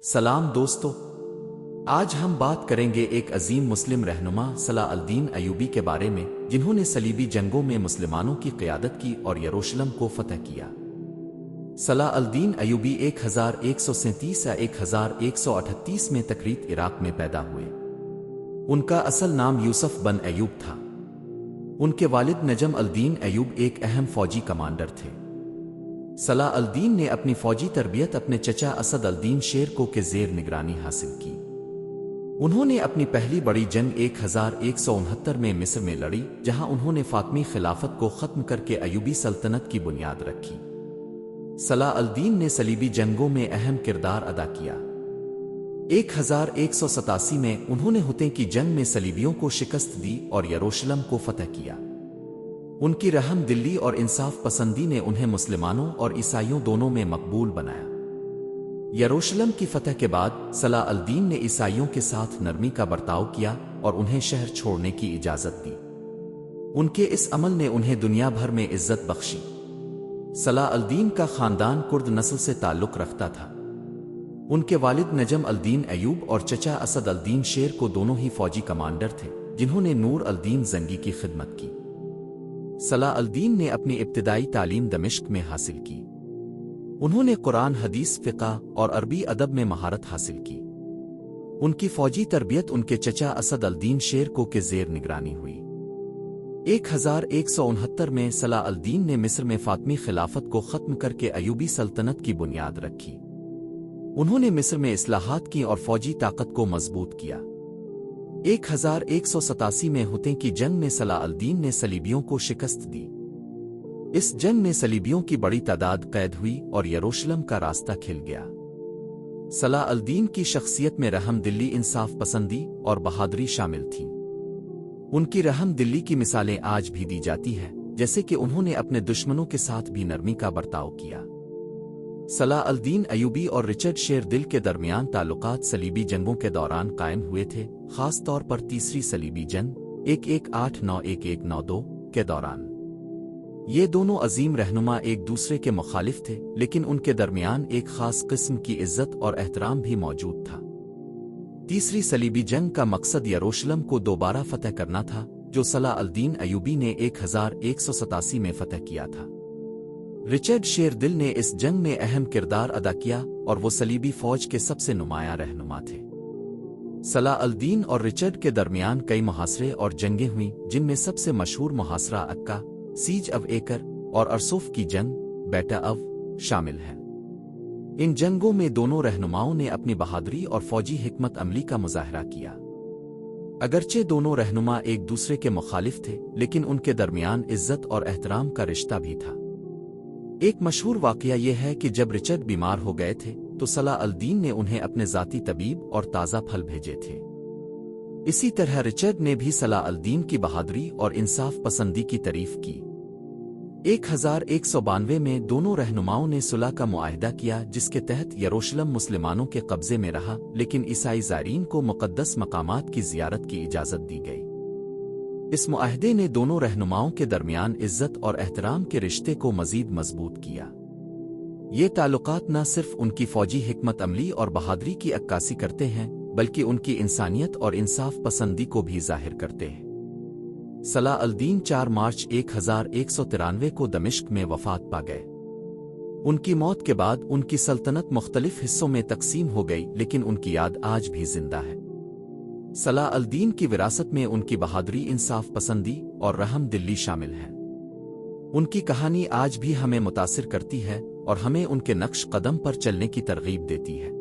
سلام دوستو، آج ہم بات کریں گے ایک عظیم مسلم رہنما صلاح الدین ایوبی کے بارے میں، جنہوں نے صلیبی جنگوں میں مسلمانوں کی قیادت کی اور یروشلم کو فتح کیا۔ صلاح الدین ایوبی 1137 یا 1138 میں تکریت عراق میں پیدا ہوئے۔ ان کا اصل نام یوسف بن ایوب تھا۔ ان کے والد نجم الدین ایوب ایک اہم فوجی کمانڈر تھے۔ صلاح الدین نے اپنی فوجی تربیت اپنے چچا اسد الدین شیر کے زیر نگرانی حاصل کی۔ انہوں نے اپنی پہلی بڑی جنگ 1169 میں مصر میں لڑی، جہاں انہوں نے فاطمی خلافت کو ختم کر کے ایوبی سلطنت کی بنیاد رکھی۔ صلاح الدین نے صلیبی جنگوں میں اہم کردار ادا کیا۔ 1187 میں انہوں نے حطیں کی جنگ میں صلیبیوں کو شکست دی اور یروشلم کو فتح کیا۔ ان کی رحم دلی اور انصاف پسندی نے انہیں مسلمانوں اور عیسائیوں دونوں میں مقبول بنایا۔ یروشلم کی فتح کے بعد صلاح الدین نے عیسائیوں کے ساتھ نرمی کا برتاؤ کیا اور انہیں شہر چھوڑنے کی اجازت دی۔ ان کے اس عمل نے انہیں دنیا بھر میں عزت بخشی۔ صلاح الدین کا خاندان کرد نسل سے تعلق رکھتا تھا۔ ان کے والد نجم الدین ایوب اور چچا اسد الدین شیر دونوں ہی فوجی کمانڈر تھے، جنہوں نے نور الدین زنگی کی خدمت کی۔ صلاح الدین نے اپنی ابتدائی تعلیم دمشق میں حاصل کی۔ انہوں نے قرآن، حدیث، فقہ اور عربی ادب میں مہارت حاصل کی۔ ان کی فوجی تربیت ان کے چچا اسد الدین شیر کے زیر نگرانی ہوئی۔ 1169 میں صلاح الدین نے مصر میں فاطمی خلافت کو ختم کر کے ایوبی سلطنت کی بنیاد رکھی۔ انہوں نے مصر میں اصلاحات کی اور فوجی طاقت کو مضبوط کیا۔ 1187 میں حطیں کی جنگ میں صلاح الدین نے صلیبیوں کو شکست دی۔ اس جنگ میں صلیبیوں کی بڑی تعداد قید ہوئی اور یروشلم کا راستہ کھل گیا۔ صلاح الدین کی شخصیت میں رحم دلی، انصاف پسندی اور بہادری شامل تھیں۔ ان کی رحم دلی کی مثالیں آج بھی دی جاتی ہیں، جیسے کہ انہوں نے اپنے دشمنوں کے ساتھ بھی نرمی کا برتاؤ کیا۔ صلاح الدین ایوبی اور رچرڈ شیر دل کے درمیان تعلقات صلیبی جنگوں کے دوران قائم ہوئے تھے، خاص طور پر تیسری صلیبی جنگ 1189-1192 کے دوران۔ یہ دونوں عظیم رہنما ایک دوسرے کے مخالف تھے، لیکن ان کے درمیان ایک خاص قسم کی عزت اور احترام بھی موجود تھا۔ تیسری صلیبی جنگ کا مقصد یروشلم کو دوبارہ فتح کرنا تھا، جو صلاح الدین ایوبی نے 1187 میں فتح کیا تھا۔ رچرڈ شیر دل نے اس جنگ میں اہم کردار ادا کیا اور وہ صلیبی فوج کے سب سے نمایاں رہنما تھے۔ صلاح الدین اور رچرڈ کے درمیان کئی محاصرے اور جنگیں ہوئیں، جن میں سب سے مشہور محاصرہ اکا، سیج آف ایکر اور ارسوف کی جنگ، بیٹا آف شامل ہیں۔ ان جنگوں میں دونوں رہنماؤں نے اپنی بہادری اور فوجی حکمت عملی کا مظاہرہ کیا۔ اگرچہ دونوں رہنما ایک دوسرے کے مخالف تھے، لیکن ان کے درمیان عزت اور احترام کا رشتہ بھی تھا۔ ایک مشہور واقعہ یہ ہے کہ جب رچرڈ بیمار ہو گئے تھے تو صلاح الدین نے انہیں اپنے ذاتی طبیب اور تازہ پھل بھیجے تھے۔ اسی طرح رچرڈ نے بھی صلاح الدین کی بہادری اور انصاف پسندی کی تعریف کی۔ 1192 میں دونوں رہنماؤں نے صلح کا معاہدہ کیا، جس کے تحت یروشلم مسلمانوں کے قبضے میں رہا، لیکن عیسائی زائرین کو مقدس مقامات کی زیارت کی اجازت دی گئی۔ اس معاہدے نے دونوں رہنماؤں کے درمیان عزت اور احترام کے رشتے کو مزید مضبوط کیا۔ یہ تعلقات نہ صرف ان کی فوجی حکمت عملی اور بہادری کی عکاسی کرتے ہیں، بلکہ ان کی انسانیت اور انصاف پسندی کو بھی ظاہر کرتے ہیں۔ صلاح الدین 4 مارچ 1193 کو دمشق میں وفات پا گئے۔ ان کی موت کے بعد ان کی سلطنت مختلف حصوں میں تقسیم ہو گئی، لیکن ان کی یاد آج بھی زندہ ہے۔ صلاح الدین کی وراثت میں ان کی بہادری، انصاف پسندی اور رحم دلی شامل ہے۔ ان کی کہانی آج بھی ہمیں متاثر کرتی ہے اور ہمیں ان کے نقش قدم پر چلنے کی ترغیب دیتی ہے۔